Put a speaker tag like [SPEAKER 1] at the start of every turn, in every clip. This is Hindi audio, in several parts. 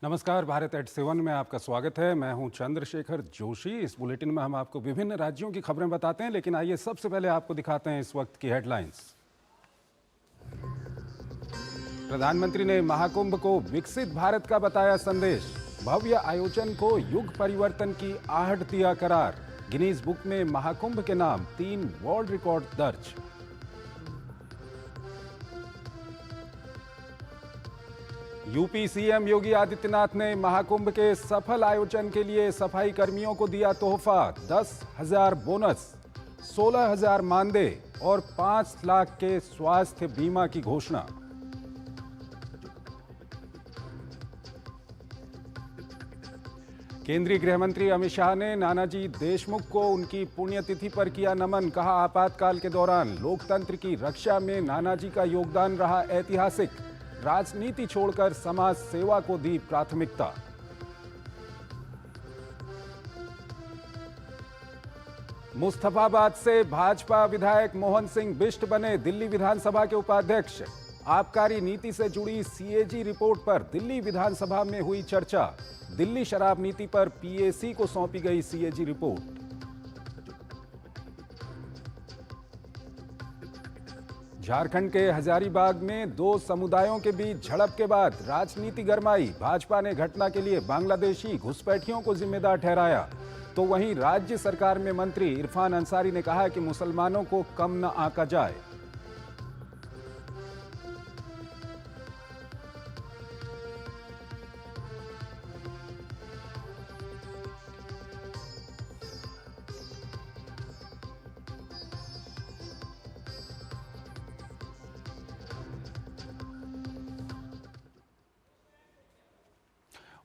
[SPEAKER 1] नमस्कार, भारत एट 7 में आपका स्वागत है। मैं हूं चंद्रशेखर जोशी। इस बुलेटिन में हम आपको विभिन्न राज्यों की खबरें बताते हैं, लेकिन आइए सबसे पहले आपको दिखाते हैं इस वक्त की हेडलाइंस। प्रधानमंत्री ने महाकुंभ को विकसित भारत का बताया संदेश। भव्य आयोजन को युग परिवर्तन की आहट दिया करार। गिनीज बुक में महाकुंभ के नाम 3 वर्ल्ड रिकॉर्ड दर्ज। यूपी सीएम योगी आदित्यनाथ ने महाकुंभ के सफल आयोजन के लिए सफाई कर्मियों को दिया तोहफा। 10,000 बोनस, 16,000 मानदेय और 5 लाख के स्वास्थ्य बीमा की घोषणा। केंद्रीय गृह मंत्री अमित शाह ने नानाजी देशमुख को उनकी पुण्यतिथि पर किया नमन। कहा, आपातकाल के दौरान लोकतंत्र की रक्षा में नानाजी का योगदान रहा ऐतिहासिक। राजनीति छोड़कर समाज सेवा को दी प्राथमिकता। मुस्तफाबाद से भाजपा विधायक मोहन सिंह बिष्ट बने दिल्ली विधानसभा के उपाध्यक्ष। आबकारी नीति से जुड़ी सीएजी रिपोर्ट पर दिल्ली विधानसभा में हुई चर्चा। दिल्ली शराब नीति पर पीएसी को सौंपी गई सीएजी रिपोर्ट। झारखंड के हजारीबाग में 2 समुदायों के बीच झड़प के बाद राजनीति गरमाई। भाजपा ने घटना के लिए बांग्लादेशी घुसपैठियों को जिम्मेदार ठहराया, तो वहीं राज्य सरकार में मंत्री इरफान अंसारी ने कहा कि मुसलमानों को कम न आंका जाए।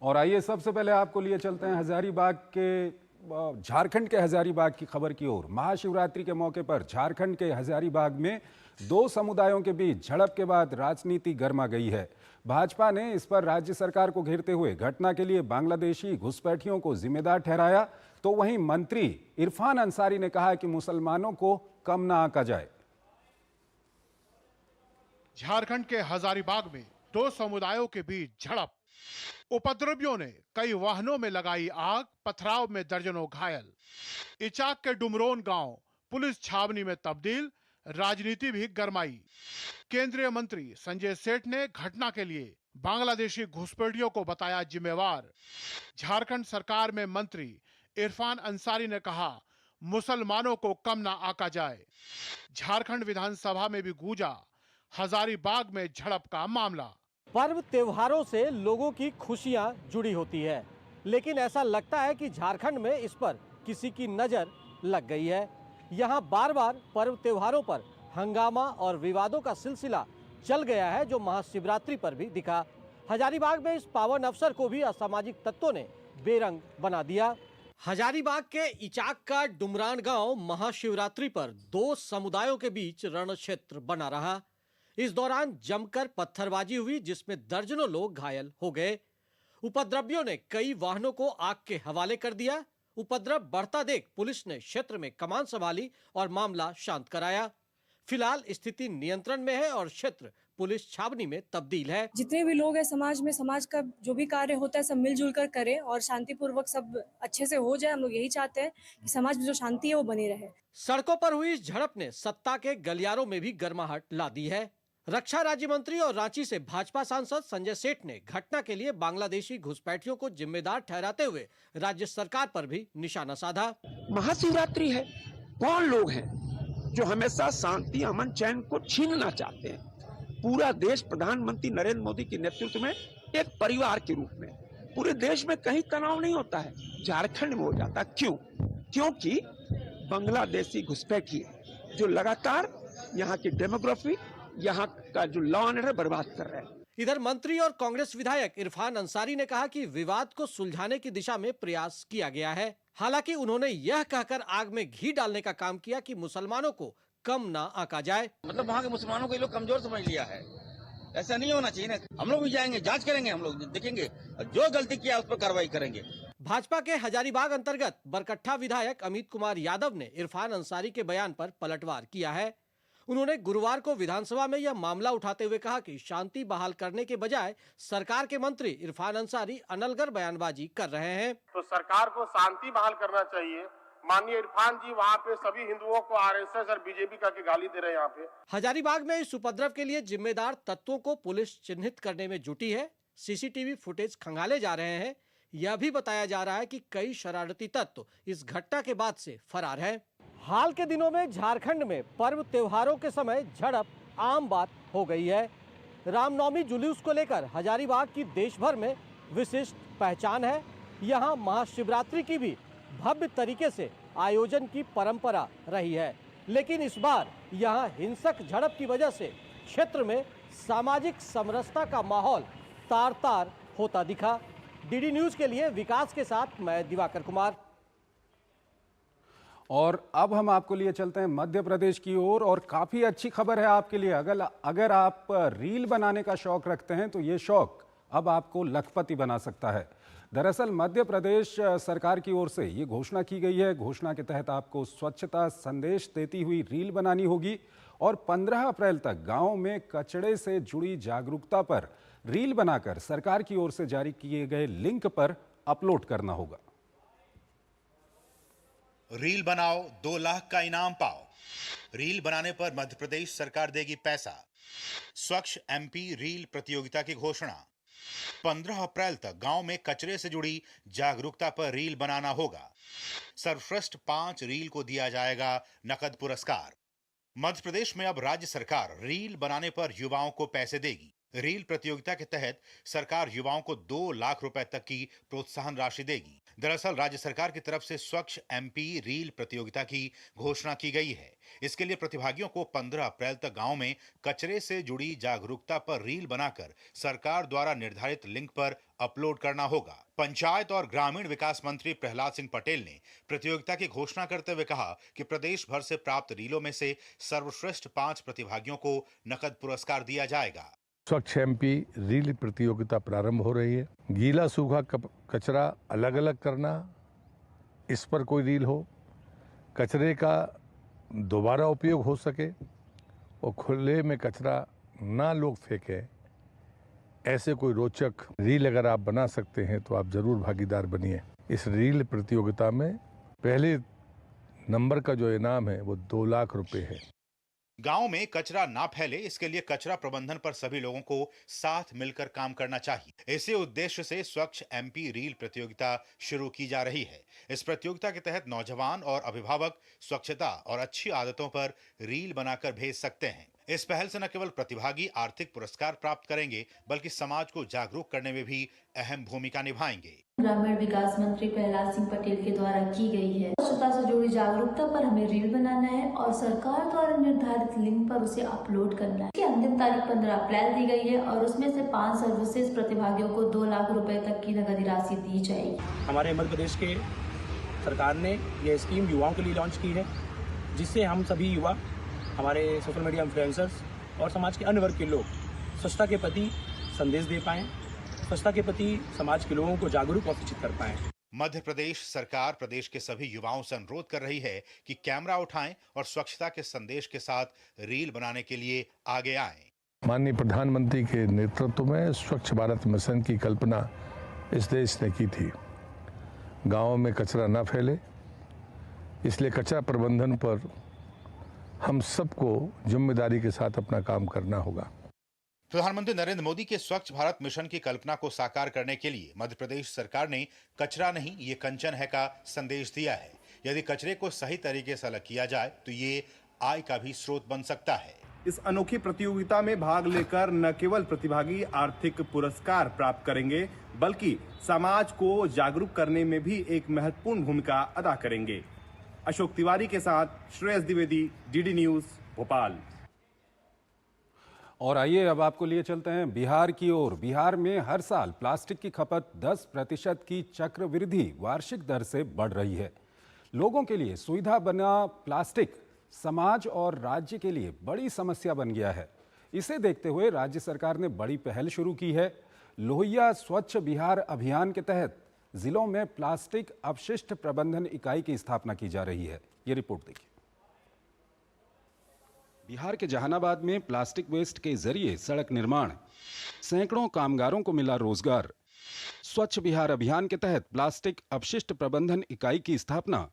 [SPEAKER 1] और आइए सबसे पहले आपको लिए चलते हैं हजारीबाग के झारखंड के हजारीबाग की खबर की ओर। महाशिवरात्रि के मौके पर झारखंड के हजारीबाग में 2 समुदायों के बीच झड़प के बाद राजनीति गर्मा गई है। भाजपा ने इस पर राज्य सरकार को घेरते हुए घटना के लिए बांग्लादेशी घुसपैठियों को जिम्मेदार ठहराया, तो वहीं मंत्री इरफान अंसारी ने कहा कि मुसलमानों को कम न आंका जाए।
[SPEAKER 2] झारखंड के हजारीबाग में 2 समुदायों के बीच झड़प। उपद्रवियों ने कई वाहनों में लगाई आग, पथराव में दर्जनों घायल। इचाक के डुमरोन गांव पुलिस छावनी में तब्दील, राजनीति भी गरमाई। केंद्रीय मंत्री संजय सेठ ने घटना के लिए बांग्लादेशी घुसपैठियों को बताया जिम्मेवार। झारखंड सरकार में मंत्री इरफान अंसारी ने कहा, मुसलमानों को कम ना आका जाए। झारखंड विधानसभा में भी गूंजा हजारीबाग में झड़प का मामला।
[SPEAKER 3] पर्व त्योहारों से लोगों की खुशियां जुड़ी होती है, लेकिन ऐसा लगता है कि झारखंड में इस पर किसी की नजर लग गई है। यहां बार बार पर्व त्योहारों पर हंगामा और विवादों का सिलसिला चल गया है, जो महाशिवरात्रि पर भी दिखा। हजारीबाग में इस पावन अवसर को भी असामाजिक तत्वों ने बेरंग बना दिया। हजारीबाग के इचाक का डुमरान गांव महाशिवरात्रि पर 2 समुदायों के बीच रण क्षेत्र बना रहा। इस दौरान जमकर पत्थरबाजी हुई, जिसमें दर्जनों लोग घायल हो गए। उपद्रवियों ने कई वाहनों को आग के हवाले कर दिया। उपद्रव बढ़ता देख पुलिस ने क्षेत्र में कमान संभाली और मामला शांत कराया। फिलहाल स्थिति नियंत्रण में है और क्षेत्र पुलिस छावनी में तब्दील है।
[SPEAKER 4] जितने भी लोग हैं समाज में, समाज का जो भी कार्य होता है सब मिलजुल कर करें और शांतिपूर्वक सब अच्छे से हो जाए। हम लोग यही चाहते हैं कि समाज में जो शांति है वो बनी रहे।
[SPEAKER 3] सड़कों पर हुई इस झड़प ने सत्ता के गलियारों में भी गर्माहट ला दी है। रक्षा राज्य मंत्री और रांची से भाजपा सांसद संजय सेठ ने घटना के लिए बांग्लादेशी घुसपैठियों को जिम्मेदार ठहराते हुए राज्य सरकार पर भी निशाना साधा।
[SPEAKER 5] महाशिवरात्रि है, कौन लोग हैं जो हमेशा शांति, अमन, चैन को छीनना चाहते हैं? पूरा देश प्रधानमंत्री नरेंद्र मोदी के नेतृत्व में एक परिवार के रूप में, पूरे देश में कहीं तनाव नहीं होता है, झारखंड में हो जाता। क्यों? क्योंकि बांग्लादेशी घुसपैठी जो लगातार यहाँ की डेमोग्राफी, यहाँ का जो लॉ एंड ऑर्डर बर्बाद कर रहे हैं।
[SPEAKER 3] इधर मंत्री और कांग्रेस विधायक इरफान अंसारी ने कहा कि विवाद को सुलझाने की दिशा में प्रयास किया गया है। हालांकि उन्होंने यह कहकर आग में घी डालने का काम किया कि मुसलमानों को कम ना आका जाए।
[SPEAKER 6] मतलब वहाँ के मुसलमानों को ये लोग कमजोर समझ लिया है। ऐसा नहीं होना चाहिए ना। हम लोग भी जाएंगे, जांच करेंगे, हम लोग देखेंगे, जो गलती किया उस पर कार्रवाई करेंगे।
[SPEAKER 3] भाजपा के हजारीबाग अंतर्गत बरकट्ठा विधायक अमित कुमार यादव ने इरफान अंसारी के बयान पर पलटवार किया है। उन्होंने गुरुवार को विधानसभा में यह मामला उठाते हुए कहा कि शांति बहाल करने के बजाय सरकार के मंत्री इरफान अंसारी अनलगर बयानबाजी कर रहे हैं।
[SPEAKER 7] तो सरकार को शांति बहाल करना चाहिए। माननीय इरफान जी वहाँ पे सभी हिंदुओं को आरएसएस और बीजेपी का गाली दे रहे हैं। यहाँ पे
[SPEAKER 3] हजारीबाग में इस उपद्रव के लिए जिम्मेदार तत्वों को पुलिस चिन्हित करने में जुटी है। सीसीटीवी फुटेज खंगाले जा रहे हैं। यह भी बताया जा रहा है कि कई शरारती तत्व इस घटना के बाद से फरार हैं। हाल के दिनों में झारखंड में पर्व त्योहारों के समय झड़प आम बात हो गई है। रामनवमी जुलूस को लेकर हजारीबाग की देश भर में विशिष्ट पहचान है। यहाँ महाशिवरात्रि की भी भव्य तरीके से आयोजन की परंपरा रही है, लेकिन इस बार यहाँ हिंसक झड़प की वजह से क्षेत्र में सामाजिक समरसता का माहौल तार तार होता दिखा। डीडी न्यूज के लिए विकास के साथ मैं दिवाकर कुमार।
[SPEAKER 1] और अब हम आपको लिए चलते हैं मध्य प्रदेश की ओर और काफी अच्छी खबर है आपके लिए। अगर आप रील बनाने का शौक रखते हैं तो ये शौक अब आपको लखपति बना सकता है। दरअसल मध्य प्रदेश सरकार की ओर से ये घोषणा की गई है। घोषणा के तहत आपको स्वच्छता संदेश देती हुई रील बनानी होगी और 15 अप्रैल तक गांव में कचरे से जुड़ी जागरूकता पर रील बनाकर सरकार की ओर से जारी किए गए लिंक पर अपलोड करना होगा।
[SPEAKER 8] रील बनाओ 2 लाख का इनाम पाओ। रील बनाने पर मध्य प्रदेश सरकार देगी पैसा। स्वच्छ एमपी रील प्रतियोगिता की घोषणा। 15 अप्रैल तक गांव में कचरे से जुड़ी जागरूकता पर रील बनाना होगा। सर्वश्रेष्ठ 5 रील को दिया जाएगा नकद पुरस्कार। मध्य प्रदेश में अब राज्य सरकार रील बनाने पर युवाओं को पैसे देगी। रील प्रतियोगिता के तहत सरकार युवाओं को 2 लाख रुपए तक की प्रोत्साहन राशि देगी। दरअसल राज्य सरकार की तरफ से स्वच्छ एमपी रील प्रतियोगिता की घोषणा की गई है। इसके लिए प्रतिभागियों को 15 अप्रैल तक गांव में कचरे से जुड़ी जागरूकता पर रील बनाकर सरकार द्वारा निर्धारित लिंक पर अपलोड करना होगा। पंचायत और ग्रामीण विकास मंत्री प्रहलाद सिंह पटेल ने प्रतियोगिता की घोषणा करते हुए कहा कि प्रदेश भर से प्राप्त रीलों में से सर्वश्रेष्ठ 5 प्रतिभागियों को नकद पुरस्कार दिया जाएगा।
[SPEAKER 9] स्वच्छ एमपी रील प्रतियोगिता प्रारंभ हो रही है। गीला सूखा कचरा अलग अलग करना, इस पर कोई रील हो, कचरे का दोबारा उपयोग हो सके और खुले में कचरा ना लोग फेंके, ऐसे कोई रोचक रील अगर आप बना सकते हैं तो आप जरूर भागीदार बनिए। इस रील प्रतियोगिता में पहले नंबर का जो इनाम है वो 2 लाख रुपए है।
[SPEAKER 8] गांव में कचरा ना फैले, इसके लिए कचरा प्रबंधन पर सभी लोगों को साथ मिलकर काम करना चाहिए। इसी उद्देश्य से स्वच्छ एमपी रील प्रतियोगिता शुरू की जा रही है। इस प्रतियोगिता के तहत नौजवान और अभिभावक स्वच्छता और अच्छी आदतों पर रील बनाकर भेज सकते हैं। इस पहल से न केवल प्रतिभागी आर्थिक पुरस्कार प्राप्त करेंगे बल्कि समाज को जागरूक करने में भी अहम भूमिका निभाएंगे।
[SPEAKER 10] ग्रामीण विकास मंत्री प्रहलाद सिंह पटेल के द्वारा की गई है। स्वच्छता से जुड़ी जागरूकता पर हमें रील बनाना है और सरकार द्वारा निर्धारित लिंक पर उसे अपलोड करना है। इसकी अंतिम तारीख 15 अप्रैल दी गई है और उसमें से 5 सर्वश्रेष्ठ प्रतिभागियों को 2 लाख रुपए तक की नगद राशि दी जाएगी।
[SPEAKER 11] हमारे मध्य प्रदेश के सरकार ने यह स्कीम युवाओं के लिए लॉन्च की है, जिससे हम सभी युवा, हमारे सोशल मीडिया इन्फ्लुएंसर्स और समाज के अन्य वर्ग के लोग स्वच्छता के प्रति संदेश दे पाएं, स्वच्छता के प्रति समाज के लोगों को जागरूक और शिक्षित कर पाएं।
[SPEAKER 8] मध्य प्रदेश सरकार प्रदेश के सभी युवाओं से अनुरोध कर रही है कि कैमरा उठाएं और स्वच्छता के संदेश के साथ रील बनाने के लिए आगे आएं।
[SPEAKER 9] माननीय प्रधानमंत्री के नेतृत्व में स्वच्छ भारत मिशन की कल्पना इस देश ने की थी। गाँव में कचरा न फैले, इसलिए कचरा प्रबंधन पर हम सबको जिम्मेदारी के साथ अपना काम करना होगा।
[SPEAKER 8] प्रधानमंत्री नरेंद्र मोदी के स्वच्छ भारत मिशन की कल्पना को साकार करने के लिए मध्य प्रदेश सरकार ने कचरा नहीं ये कंचन है का संदेश दिया है। यदि कचरे को सही तरीके से अलग किया जाए तो ये आय का भी स्रोत बन सकता है।
[SPEAKER 12] इस अनोखी प्रतियोगिता में भाग लेकर न केवल प्रतिभागी आर्थिक पुरस्कार प्राप्त करेंगे बल्कि समाज को जागरूक करने में भी एक महत्वपूर्ण भूमिका अदा करेंगे। अशोक तिवारी के साथ श्रेयस द्विवेदी, डीडी न्यूज, भोपाल।
[SPEAKER 1] और आइए अब आपको लिए चलते हैं बिहार की ओर। बिहार में हर साल प्लास्टिक की खपत 10% की चक्रवृद्धि वार्षिक दर से बढ़ रही है। लोगों के लिए सुविधा बना प्लास्टिक समाज और राज्य के लिए बड़ी समस्या बन गया है। इसे देखते हुए राज्य सरकार ने बड़ी पहल शुरू की है। लोहिया स्वच्छ बिहार अभियान के तहत जिलों में प्लास्टिक अपशिष्ट प्रबंधन इकाई की स्थापना की जा रही है। ये रिपोर्ट देखिए। बिहार के जहानाबाद में प्लास्टिक वेस्ट के जरिए सड़क निर्माण, सैकड़ों कामगारों को मिला रोजगार। स्वच्छ बिहार अभियान के तहत प्लास्टिक अपशिष्ट प्रबंधन इकाई की स्थापना,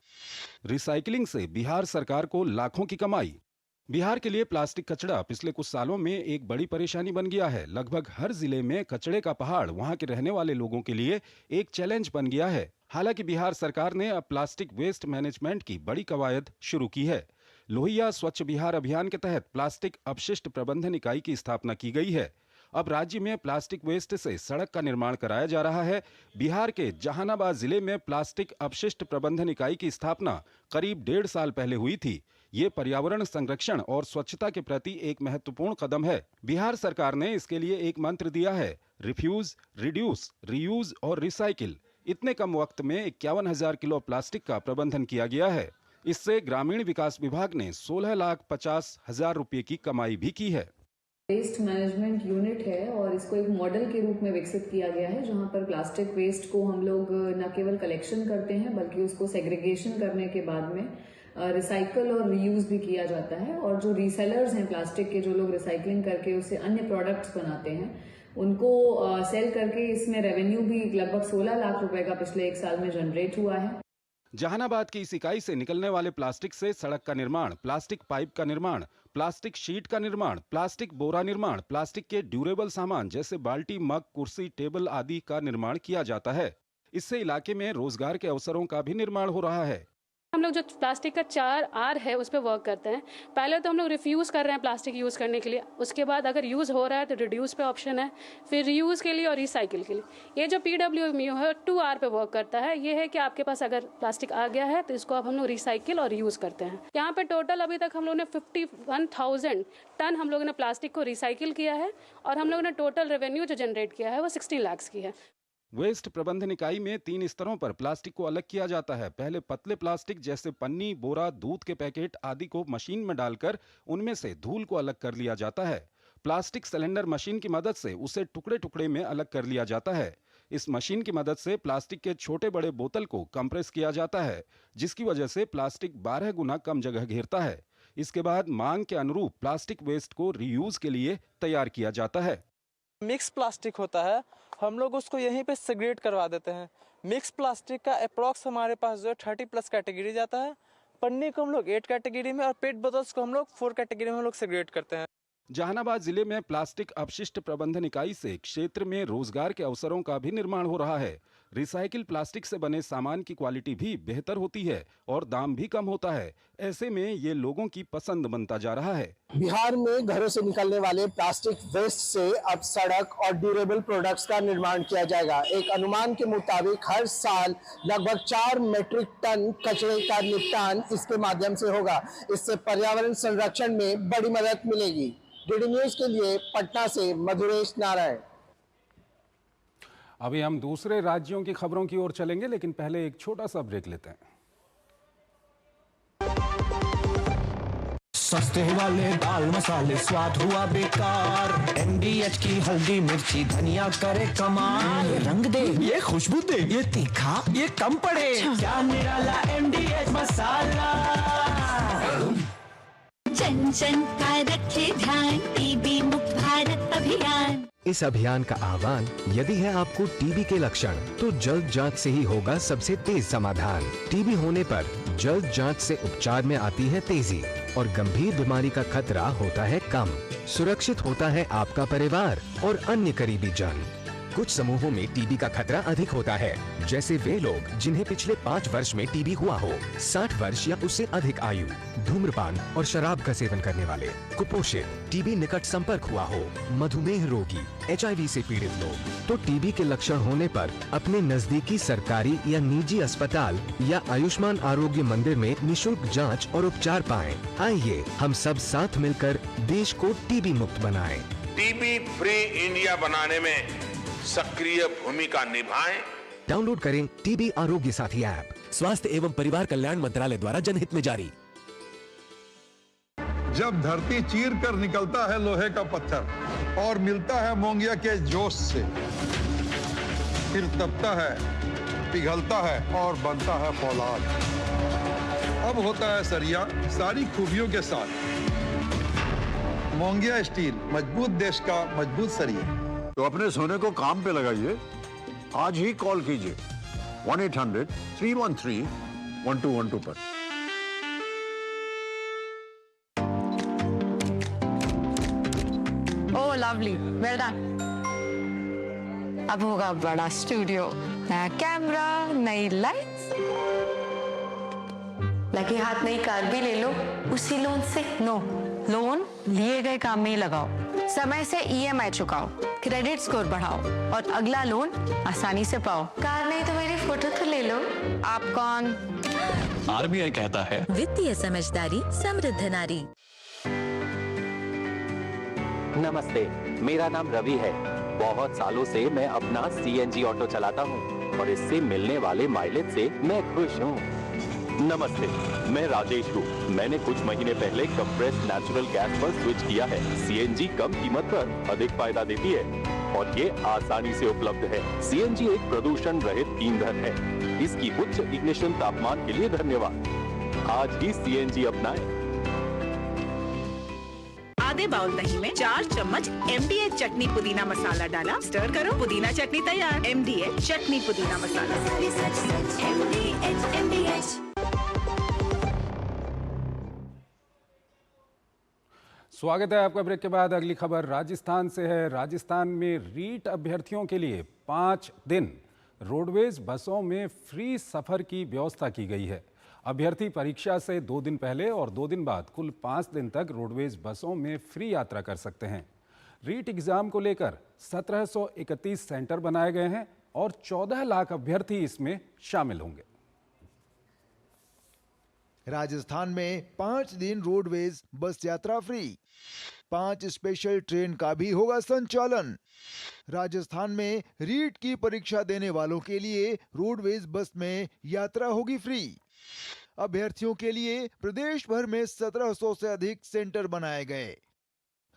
[SPEAKER 1] रिसाइकलिंग से बिहार सरकार को लाखों की कमाई। बिहार के लिए प्लास्टिक कचरा पिछले कुछ सालों में एक बड़ी परेशानी बन गया है। लगभग हर जिले में कचरे का पहाड़ वहां के रहने वाले लोगों के लिए एक चैलेंज बन गया है। हालांकि बिहार सरकार ने अब प्लास्टिक वेस्ट मैनेजमेंट की बड़ी कवायद शुरू की है। लोहिया स्वच्छ बिहार अभियान के तहत प्लास्टिक अपशिष्ट प्रबंधन इकाई की स्थापना की गई है। अब राज्य में प्लास्टिक वेस्ट से सड़क का निर्माण कराया जा रहा है। बिहार के जहानाबाद जिले में प्लास्टिक अपशिष्ट प्रबंधन इकाई की स्थापना करीब 1.5 साल पहले हुई थी। ये पर्यावरण संरक्षण और स्वच्छता के प्रति एक महत्वपूर्ण कदम है। बिहार सरकार ने इसके लिए एक मंत्र दिया है, रिफ्यूज, रिड्यूस, रीयूज और रिसाइकिल। इतने कम वक्त में 51,000 किलो प्लास्टिक का प्रबंधन किया गया है। इससे ग्रामीण विकास विभाग ने 16,50,000 रुपए की कमाई भी की है।
[SPEAKER 13] वेस्ट मैनेजमेंट यूनिट है और इसको एक मॉडल के रूप में विकसित किया गया है, जहां पर प्लास्टिक वेस्ट को हम लोग न केवल कलेक्शन करते हैं बल्कि उसको सेग्रीगेशन करने के बाद में रिसाइकल और रीयूज भी किया जाता है। और जो रीसेलर्स हैं प्लास्टिक के, जो लोग रिसाइकलिंग करके उससे अन्य प्रोडक्ट्स बनाते हैं, उनको सेल करके इसमें रेवेन्यू भी लगभग 16 लाख रुपए का पिछले 1 साल में जनरेट हुआ है।
[SPEAKER 1] जहानाबाद की इस इकाई से निकलने वाले प्लास्टिक से सड़क का निर्माण, प्लास्टिक पाइप का निर्माण, प्लास्टिक शीट का निर्माण, प्लास्टिक बोरा निर्माण, प्लास्टिक के ड्यूरेबल सामान जैसे बाल्टी, मग, कुर्सी, टेबल आदि का निर्माण किया जाता है। इससे इलाके में रोजगार के अवसरों का भी निर्माण हो रहा है।
[SPEAKER 14] हम लोग जो प्लास्टिक का 4R है उस पर वर्क करते हैं। पहले तो हम लोग रिफ्यूज़ कर रहे हैं प्लास्टिक यूज़ करने के लिए, उसके बाद अगर यूज़ हो रहा है तो रिड्यूस पे ऑप्शन है, फिर रीयूज़ के लिए और रिसाइकिल के लिए। ये जो PWMU है 2R पे वर्क करता है। ये है कि आपके पास अगर प्लास्टिक आ गया है तो इसको अब हम लोग रिसाइकिल और यूज़ करते हैं। यहाँ पे टोटल अभी तक हम लोग ने 51,000 टन हम लोगों ने प्लास्टिक को रिसाइकिल किया है और हम लोगों ने टोटल रेवेन्यू जो जनरेट किया है वो 60 लाख की है।
[SPEAKER 1] वेस्ट प्रबंधन इकाई में 3 स्तरों पर प्लास्टिक को अलग किया जाता है। पहले पतले प्लास्टिक जैसे पन्नी, बोरा, दूध के पैकेट आदि को मशीन में डालकर उनमें से धूल को अलग कर लिया जाता है। प्लास्टिक सिलेंडर मशीन की मदद से उसे टुकड़े टुकड़े में अलग कर लिया जाता है। इस मशीन की मदद से प्लास्टिक के छोटे बड़े बोतल को कंप्रेस किया जाता है, जिसकी वजह से प्लास्टिक 12 गुना कम जगह घेरता है। इसके बाद मांग के अनुरूप प्लास्टिक वेस्ट को रीयूज के लिए तैयार किया जाता है।
[SPEAKER 15] मिक्स प्लास्टिक होता है, हम लोग उसको यहीं पे सेग्रीगेट करवा देते हैं। मिक्स प्लास्टिक का अप्रॉक्स हमारे पास जो 30+ कैटेगरी जाता है। पन्नी को हम लोग 8 कैटेगरी में और पेट बोतल्स को हम लोग 4 कैटेगरी में हम लोग सेग्रीगेट करते हैं।
[SPEAKER 1] जहानाबाद जिले में प्लास्टिक अपशिष्ट प्रबंधन इकाई से क्षेत्र में रोजगार के अवसरों का भी निर्माण हो रहा है। रिसाइकिल प्लास्टिक से बने सामान की क्वालिटी भी बेहतर होती है और दाम भी कम होता है। ऐसे में ये लोगों की पसंद बनता जा रहा है।
[SPEAKER 16] बिहार में घरों से निकलने वाले प्लास्टिक वेस्ट से अब सड़क और ड्यूरेबल प्रोडक्ट्स का निर्माण किया जाएगा। एक अनुमान के मुताबिक हर साल लगभग 4 मीट्रिक टन कचरे का निपटान इसके माध्यम से होगा। इससे पर्यावरण संरक्षण में बड़ी मदद मिलेगी। डीडी न्यूज के लिए पटना से मधुरेश नारायण।
[SPEAKER 1] अभी हम दूसरे राज्यों की खबरों की ओर चलेंगे, लेकिन पहले एक छोटा सा ब्रेक लेते हैं।
[SPEAKER 17] सस्ते वाले दाल मसाले स्वाद हुआ बेकार। MDH की हल्दी मिर्ची धनिया करे कमाल। ये रंग दे, ये खुशबू दे, ये तीखा, ये कम पड़े। क्या निराला MDH मसाला।
[SPEAKER 18] जन जन का रखे ध्यान, टीबी मुक्त भारत अभियान।
[SPEAKER 19] इस अभियान का आह्वान, यदि है आपको टीबी के लक्षण तो जल्द जांच से ही होगा सबसे तेज समाधान। टीबी होने पर जल्द जांच से उपचार में आती है तेजी और गंभीर बीमारी का खतरा होता है कम। सुरक्षित होता है आपका परिवार और अन्य करीबी जन। कुछ समूहों में टीबी का खतरा अधिक होता है, जैसे वे लोग जिन्हें पिछले 5 वर्ष में टीबी हुआ हो, 60 वर्ष या उससे अधिक आयु, धूम्रपान और शराब का सेवन करने वाले, कुपोषित, टीबी निकट संपर्क हुआ हो, मधुमेह रोगी, HIV से पीड़ित लोग। तो टीबी के लक्षण होने पर अपने नजदीकी सरकारी या निजी अस्पताल या आयुष्मान आरोग्य मंदिर में निशुल्क जांच और उपचार पाएं। आइए हम सब साथ मिलकर देश को टीबी मुक्त बनाएं।
[SPEAKER 20] टीबी फ्री इंडिया बनाने में सक्रिय भूमिका निभाएं।
[SPEAKER 19] डाउनलोड करें टीबी आरोग्य साथी ऐप। स्वास्थ्य एवं परिवार कल्याण मंत्रालय द्वारा जनहित में जारी।
[SPEAKER 21] जब धरती चीर कर निकलता है लोहे का पत्थर और मिलता है मोंगिया के जोश से, फिर तपता है, पिघलता है और बनता है फौलाद। अब होता है सरिया सारी खूबियों के साथ, मोंगिया स्टील, मजबूत देश का मजबूत सरिया।
[SPEAKER 2] तो अपने सोने को काम पे लगाइए, आज ही कॉल कीजिए 1-800-313-1212 पर।
[SPEAKER 22] ओह लवली, वेल डन। अब होगा बड़ा स्टूडियो, नया कैमरा, नई लाइट्स, लगे हाथ नई कार भी ले लो उसी लोन से। नो, लोन लिए गए काम में ही लगाओ, समय से EMI चुकाओ, क्रेडिट स्कोर बढ़ाओ और अगला लोन आसानी से पाओ। कार नहीं तो मेरी फोटो तो ले लो। आप कौन?
[SPEAKER 23] RBI कहता है
[SPEAKER 18] वित्तीय समझदारी समृद्ध नारी।
[SPEAKER 24] नमस्ते, मेरा नाम रवि है। बहुत सालों से मैं अपना CNG ऑटो चलाता हूँ और इससे मिलने वाले माइलेज से मैं खुश हूँ। नमस्ते, मैं राजेश हूँ। मैंने कुछ महीने पहले कंप्रेस्ड नेचुरल गैस पर स्विच किया है। CNG कम कीमत पर अधिक फायदा देती है और ये आसानी से उपलब्ध है। CNG एक प्रदूषण रहित ईंधन है। इसकी उच्च इग्निशन तापमान के लिए धन्यवाद। आज ही CNG अपनाएं।
[SPEAKER 25] आधे बाउल दही में 4 चम्मच MDH चटनी पुदीना मसाला डाला, स्टर करो, पुदीना चटनी तैयार। MDH चटनी पुदीना मसाला।
[SPEAKER 1] स्वागत है आपका। ब्रेक के बाद अगली खबर राजस्थान से है। राजस्थान में रीट अभ्यर्थियों के लिए 5 दिन रोडवेज बसों में फ्री सफर की व्यवस्था की गई है। अभ्यर्थी परीक्षा से 2 दिन पहले और 2 दिन बाद कुल 5 दिन तक रोडवेज बसों में फ्री यात्रा कर सकते हैं। रीट एग्जाम को लेकर 1731 सेंटर बनाए गए हैं और 14 लाख अभ्यर्थी इसमें शामिल होंगे।
[SPEAKER 26] राजस्थान में 5 दिन रोडवेज बस यात्रा फ्री, 5 स्पेशल ट्रेन का भी होगा संचालन। राजस्थान में रीट की परीक्षा देने वालों के लिए रोडवेज बस में यात्रा होगी फ्री। अभ्यर्थियों के लिए प्रदेश भर में 1700 से अधिक सेंटर बनाए गए।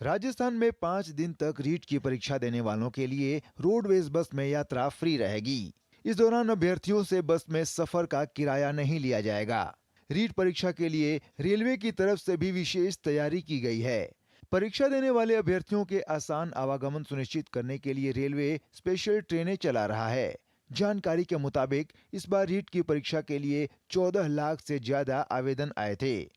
[SPEAKER 26] राजस्थान में 5 दिन तक रीट की परीक्षा देने वालों के लिए रोडवेज बस में यात्रा फ्री रहेगी। इस दौरान अभ्यर्थियों से बस में सफर का किराया नहीं लिया जाएगा। रीट परीक्षा के लिए रेलवे की तरफ से भी विशेष तैयारी की गई है। परीक्षा देने वाले अभ्यर्थियों के आसान आवागमन सुनिश्चित करने के लिए रेलवे स्पेशल ट्रेनें चला रहा है। जानकारी के मुताबिक इस बार रीट की परीक्षा के लिए 14 लाख से ज्यादा आवेदन आए थे।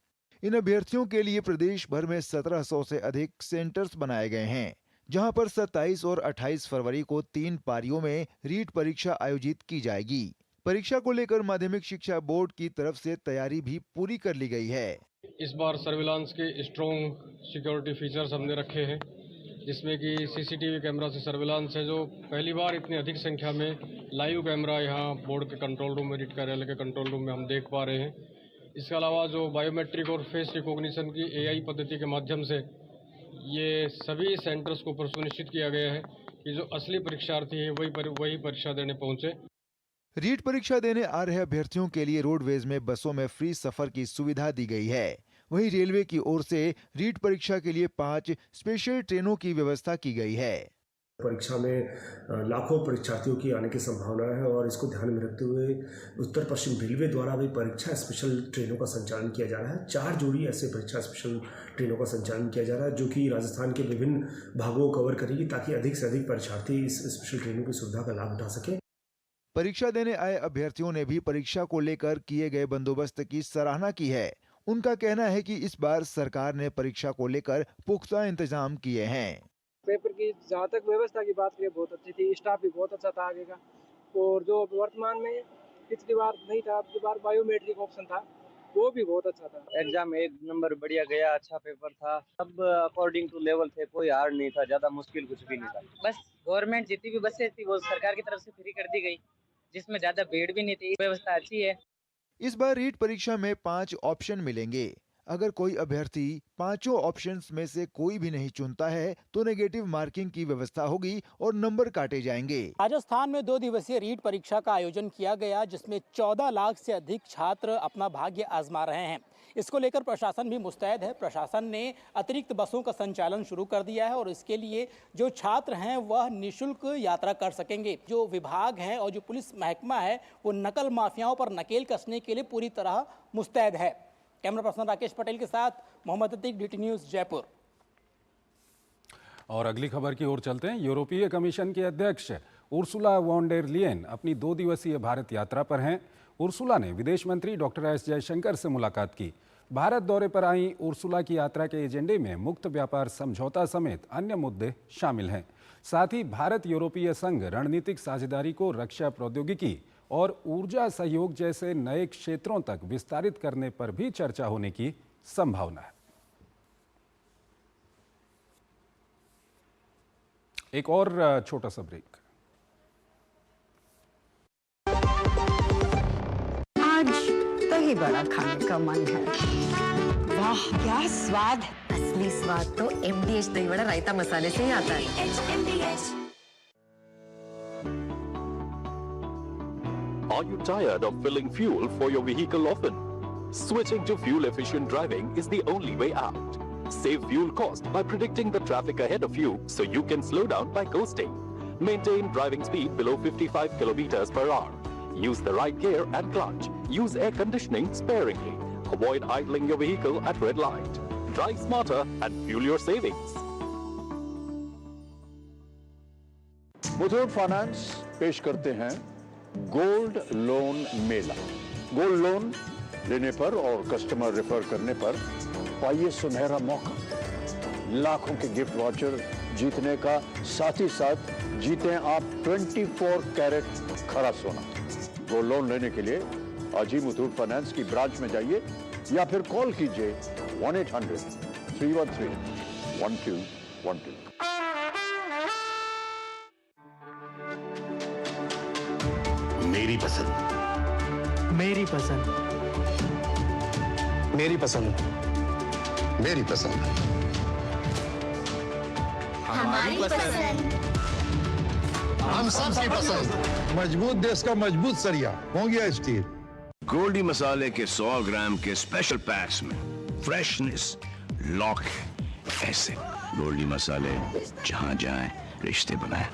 [SPEAKER 26] इन अभ्यर्थियों के लिए प्रदेश भर में 1700 से अधिक सेंटर्स बनाए गए हैं, जहां पर 27 और 28 फरवरी को 3 पारियों में रीट परीक्षा आयोजित की जाएगी। परीक्षा को लेकर माध्यमिक शिक्षा बोर्ड की तरफ से तैयारी भी पूरी कर ली गई है।
[SPEAKER 27] इस बार सर्विलांस के स्ट्रॉन्ग सिक्योरिटी फीचर्स हमने रखे हैं, जिसमें कि CCTV कैमरा से सर्विलांस है, जो पहली बार इतनी अधिक संख्या में लाइव कैमरा यहाँ बोर्ड के कंट्रोल रूम में, रीट कार्यालय के कंट्रोल रूम में हम देख पा रहे हैं। इसके अलावा जो बायोमेट्रिक और फेस रिकॉग्निशन की AI पद्धति के माध्यम से ये सभी सेंटर्स को ऊपर सुनिश्चित किया गया है कि जो असली परीक्षार्थी हैं वही परीक्षा देने पहुँचे।
[SPEAKER 26] रीट परीक्षा देने आ रहे अभ्यर्थियों के लिए रोडवेज में बसों में फ्री सफर की सुविधा दी गई है। वहीं रेलवे की ओर से रीट परीक्षा के लिए 5 स्पेशल ट्रेनों की व्यवस्था की गई है।
[SPEAKER 28] परीक्षा में लाखों परीक्षार्थियों की आने की संभावना है और इसको ध्यान में रखते हुए उत्तर पश्चिम रेलवे द्वारा भी परीक्षा स्पेशल ट्रेनों का संचालन किया जा रहा है। 4 जोड़ी ऐसे परीक्षा स्पेशल ट्रेनों का संचालन किया जा रहा है, जो कि राजस्थान के विभिन्न भागों को कवर करेगी, ताकि अधिक से अधिक परीक्षार्थी इस स्पेशल ट्रेनों की सुविधा का लाभ उठा सके।
[SPEAKER 26] परीक्षा देने आए अभ्यर्थियों ने भी परीक्षा को लेकर किए गए बंदोबस्त की सराहना की है। उनका कहना है कि इस बार सरकार ने परीक्षा को लेकर पुख्ता इंतजाम किए हैं।
[SPEAKER 29] पेपर की जहाँ तक व्यवस्था की बात करें बहुत अच्छी थी, स्टाफ भी बहुत अच्छा था आगे का, और जो वर्तमान में पिछली बार नहीं था, अब की बार बायोमेट्रिक ऑप्शन था, वो भी बहुत अच्छा था।
[SPEAKER 30] एग्जाम 1 नंबर बढ़िया गया, अच्छा पेपर था, सब अकॉर्डिंग टू लेवल थे, कोई हार्ड नहीं था, ज्यादा मुश्किल कुछ भी नहीं था। बस गवर्नमेंट जितनी भी बसें थी वो सरकार की तरफ से फ्री कर दी गई, जिसमें ज्यादा भीड़ भी नहीं थी, व्यवस्था अच्छी है।
[SPEAKER 26] इस बार रीट परीक्षा में 5 ऑप्शन मिलेंगे। अगर कोई अभ्यर्थी 5 ऑप्शंस में से कोई भी नहीं चुनता है तो नेगेटिव मार्किंग की व्यवस्था होगी और नंबर काटे जाएंगे।
[SPEAKER 3] राजस्थान में 2 दिवसीय रीट परीक्षा का आयोजन किया गया, जिसमें 14 लाख से अधिक छात्र अपना भाग्य आजमा रहे हैं। इसको लेकर प्रशासन भी मुस्तैद है। प्रशासन ने अतिरिक्त बसों का संचालन शुरू कर दिया है और इसके लिए जो छात्र हैं वह निःशुल्क यात्रा कर सकेंगे। जो विभाग है और जो पुलिस महकमा है वो नकल माफियाओं पर नकेल कसने के लिए पूरी तरह मुस्तैद है। कैमरा पर्सन राकेश पटेल के साथ मोहम्मद अतीक, DT न्यूज़, जयपुर।
[SPEAKER 1] और अगली खबर की ओर चलते हैं। यूरोपीय कमीशन की अध्यक्ष उर्सुला वॉन डेर लियन अपनी 2 दिवसीय भारत यात्रा पर हैं। उर्सुला ने विदेश मंत्री डॉक्टर एस जयशंकर से मुलाकात की। भारत दौरे पर आई उर्सुला की यात्रा के एजेंडे में मुक्त व्यापार समझौता समेत अन्य मुद्दे शामिल हैं। साथ ही भारत यूरोपीय संघ रणनीतिक साझेदारी को रक्षा प्रौद्योगिकी और ऊर्जा सहयोग जैसे नए क्षेत्रों तक विस्तारित करने पर भी चर्चा होने की संभावना है। एक और छोटा सा ब्रेक।
[SPEAKER 22] आज दही बड़ा खाने का मन है। वाह क्या स्वाद है। असली स्वाद तो MDH दही बड़ा रायता मसाले से ही आता है।
[SPEAKER 24] Are you tired of filling fuel for your vehicle often? Switching to fuel-efficient driving is the only way out. Save fuel cost by predicting the traffic ahead of you so you can slow down by coasting. Maintain driving speed below 55 kilometers per hour. Use the right gear and clutch. Use air conditioning sparingly. Avoid idling your vehicle at red light. Drive smarter and fuel your savings.
[SPEAKER 2] Muthoot finance पेश करते हैं गोल्ड लोन मेला। गोल्ड लोन लेने पर और कस्टमर रेफर करने पर पाइए सुनहरा मौका, लाखों के गिफ्ट वाउचर जीतने का, साथ ही साथ जीतें आप 24 कैरेट खरा सोना। गोल्ड लोन लेने के लिए आज ही मुथूट फाइनेंस की ब्रांच में जाइए या फिर कॉल कीजिए 1-800-313-1212।
[SPEAKER 20] मेरी पसंद,
[SPEAKER 17] मेरी पसंद,
[SPEAKER 20] मेरी पसंद, मेरी पसंद,
[SPEAKER 18] हमारी पसंद,
[SPEAKER 21] हम सबकी पसंद। मजबूत देश का मजबूत सरिया होंगे स्टील।
[SPEAKER 20] गोल्डी मसाले के 100 ग्राम के स्पेशल पैक्स में फ्रेशनेस लॉक है। ऐसे गोल्डी मसाले जहां जाएं रिश्ते बनाएं।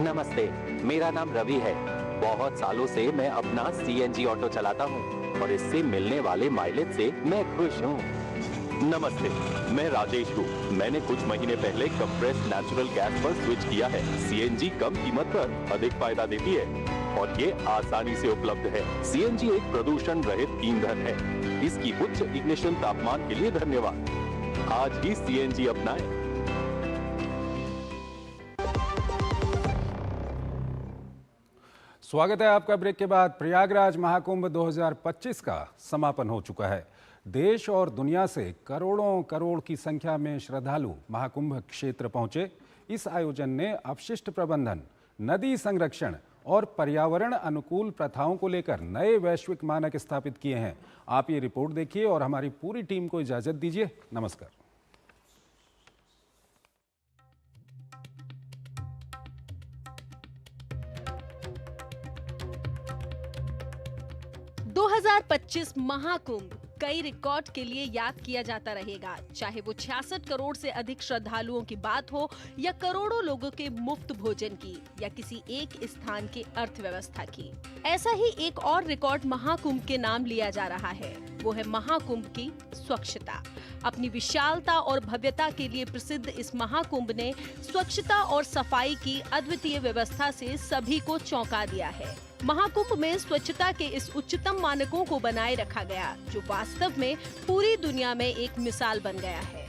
[SPEAKER 24] नमस्ते, मेरा नाम रवि है। बहुत सालों से मैं अपना CNG ऑटो चलाता हूँ और इससे मिलने वाले माइलेज से मैं खुश हूँ। नमस्ते, मैं राजेश हूँ। मैंने कुछ महीने पहले कंप्रेस्ड नेचुरल गैस पर स्विच किया है। CNG कम कीमत पर अधिक फायदा देती है और ये आसानी से उपलब्ध है। CNG एक प्रदूषण रहित ईंधन है। इसकी उच्च इग्निशन तापमान के लिए धन्यवाद। आज ही CNG अपनाएं।
[SPEAKER 1] स्वागत है आपका ब्रेक के बाद। प्रयागराज महाकुंभ 2025 का समापन हो चुका है। देश और दुनिया से करोड़ों करोड़ की संख्या में श्रद्धालु महाकुंभ क्षेत्र पहुंचे। इस आयोजन ने अपशिष्ट प्रबंधन, नदी संरक्षण और पर्यावरण अनुकूल प्रथाओं को लेकर नए वैश्विक मानक स्थापित किए हैं। आप ये रिपोर्ट देखिए और हमारी पूरी टीम को इजाजत दीजिए। नमस्कार।
[SPEAKER 4] महाकुंभ कई रिकॉर्ड के लिए याद किया जाता रहेगा, चाहे वो 66 करोड़ से अधिक श्रद्धालुओं की बात हो या करोड़ों लोगों के मुफ्त भोजन की या किसी एक स्थान की अर्थव्यवस्था की। ऐसा ही एक और रिकॉर्ड महाकुंभ के नाम लिया जा रहा है, वो है महाकुंभ की स्वच्छता। अपनी विशालता और भव्यता के लिए प्रसिद्ध इस महाकुंभ ने स्वच्छता और सफाई की अद्वितीय व्यवस्था से सभी को चौंका दिया है। महाकुंभ में स्वच्छता के इस उच्चतम मानकों को बनाए रखा गया, जो वास्तव में पूरी दुनिया में एक मिसाल बन गया है।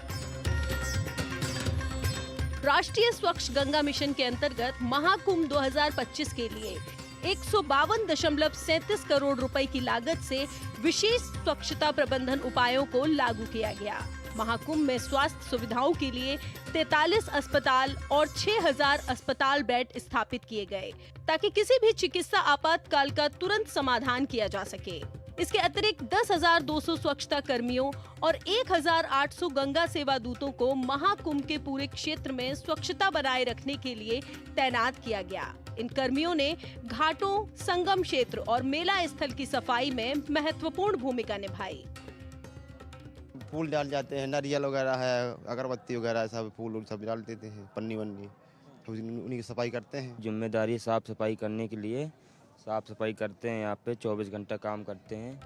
[SPEAKER 4] राष्ट्रीय स्वच्छ गंगा मिशन के अंतर्गत महाकुंभ 2025 के लिए 152.37 करोड़ रुपए की लागत से विशेष स्वच्छता प्रबंधन उपायों को लागू किया गया। महाकुंभ में स्वास्थ्य सुविधाओं के लिए 43 अस्पताल और 6000 अस्पताल बेड स्थापित किए गए, ताकि किसी भी चिकित्सा आपातकाल का तुरंत समाधान किया जा सके। इसके अतिरिक्त 10,200 स्वच्छता कर्मियों और 1,800 गंगा सेवा दूतों को महाकुंभ के पूरे क्षेत्र में स्वच्छता बनाए रखने के लिए तैनात किया गया। इन कर्मियों ने घाटों, संगम क्षेत्र और मेला स्थल की सफाई में महत्वपूर्ण भूमिका निभाई।
[SPEAKER 5] फूल डाल जाते हैं, नारियल वगैरह है, अगरबत्ती वगैरह सब फूल सब डाल देते हैं, पन्नी वन्नी, उन्हीं की सफाई करते हैं।
[SPEAKER 6] जिम्मेदारी साफ सफाई करने के लिए साफ सफाई करते हैं। यहाँ पे 24 घंटा काम करते हैं।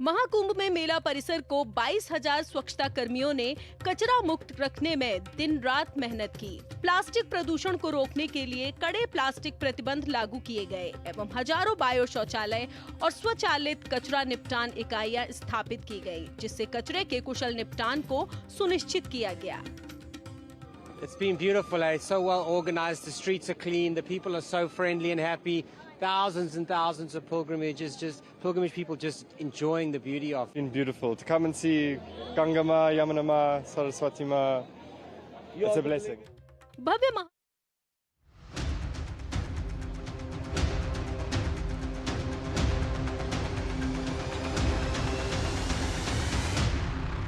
[SPEAKER 4] महाकुंभ में मेला परिसर को 22,000 स्वच्छता कर्मियों ने कचरा मुक्त रखने में दिन रात मेहनत की। प्लास्टिक प्रदूषण को रोकने के लिए कड़े प्लास्टिक प्रतिबंध लागू किए गए एवं हजारों बायो शौचालय और स्वचालित कचरा निपटान इकाइयां स्थापित की गई, जिससे कचरे के कुशल निपटान को सुनिश्चित किया गया।
[SPEAKER 6] It's been beautiful, eh? So well organized, the streets are clean, the people are so friendly and happy. Thousands and thousands of pilgrimage people just enjoying the beauty of it.
[SPEAKER 7] It's been beautiful to come and see Ganga Ma, Yamuna Ma, Saraswati Ma. It's a blessing.
[SPEAKER 4] Bhavya